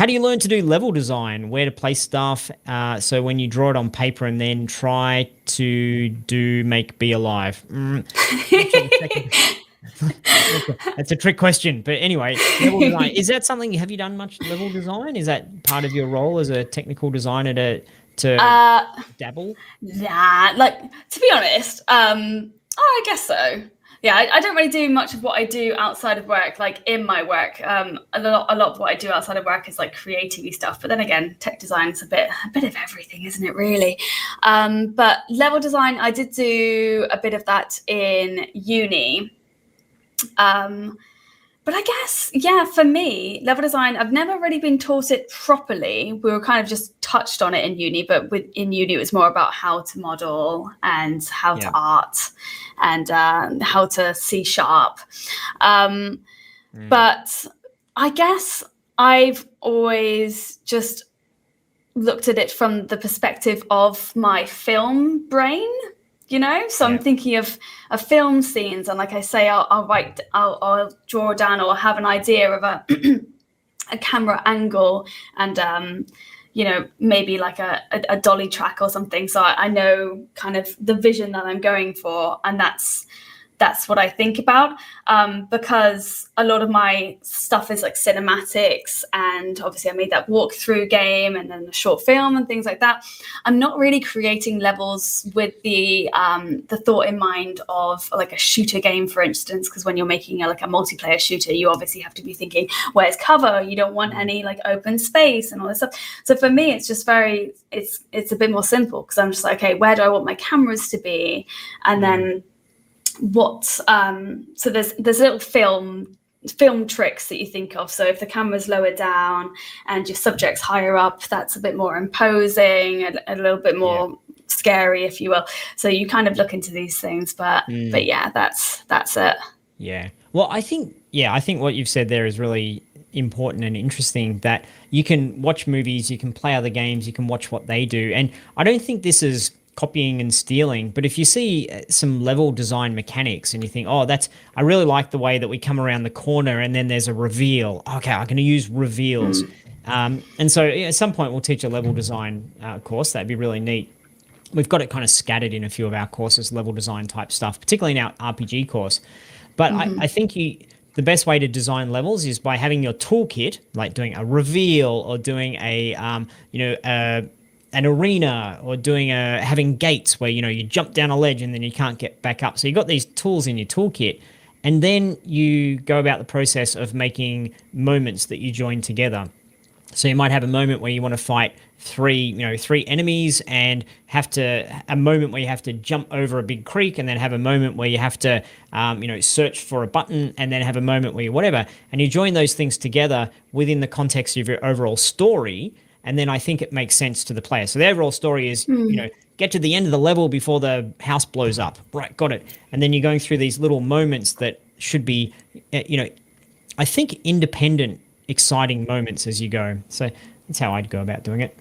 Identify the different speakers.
Speaker 1: How do you learn to do level design? Where to place stuff? So when you draw it on paper and then try to make be alive. Not sure the second. That's a trick question, but anyway, level design, is that something? Have you done much level design? Is that part of your role as a technical designer to
Speaker 2: Uh,
Speaker 1: dabble?
Speaker 2: Nah, like to be honest, I guess so. Yeah, I don't really do much of what I do outside of work, like in my work. A lot of what I do outside of work is like creative stuff. But then again, tech design is a bit of everything, isn't it? Really. But level design, I did do a bit of that in uni. But I guess, yeah, for me, level design, I've never really been taught it properly. We were kind of just touched on it in uni, but in uni, it was more about how to model and how to art and how to C#. But I guess I've always just looked at it from the perspective of my film brain. So I'm thinking of film scenes, and like I say, I'll draw down or have an idea of a camera angle and maybe like a dolly track or something. So I know kind of the vision that I'm going for, and that's what I think about, because a lot of my stuff is like cinematics, and obviously I made that walkthrough game and then the short film and things like that. I'm not really creating levels with the thought in mind of like a shooter game, for instance, because when you're making a multiplayer shooter, you obviously have to be thinking, where's cover? You don't want any like open space and all this stuff. So for me, it's just it's a bit more simple, because I'm just like, okay, where do I want my cameras to be? And then so there's little film tricks that you think of. So if the camera's lower down and your subject's higher up, that's a bit more imposing, a little bit more scary, if you will. So you kind of look into these things, but yeah, that's it.
Speaker 1: Yeah. Well, I think what you've said there is really important and interesting, that you can watch movies, you can play other games, you can watch what they do. And I don't think this is copying and stealing, but if you see some level design mechanics and you think, I really like the way that we come around the corner and then there's a reveal. Okay, I'm going to use reveals. And so at some point we'll teach a level design course. That'd be really neat. We've got it kind of scattered in a few of our courses, level design type stuff, particularly in our RPG course. But I think the best way to design levels is by having your toolkit, like doing a reveal or doing an arena, or having gates where you jump down a ledge and then you can't get back up. So you've got these tools in your toolkit, and then you go about the process of making moments that you join together. So you might have a moment where you want to fight three enemies, and a moment where you have to jump over a big creek, and then have a moment where you have to search for a button, and then have a moment where you whatever, and you join those things together within the context of your overall story. And then I think it makes sense to the player. So the overall story is, get to the end of the level before the house blows up. Right, got it. And then you're going through these little moments that should be, I think, independent, exciting moments as you go. So that's how I'd go about doing it.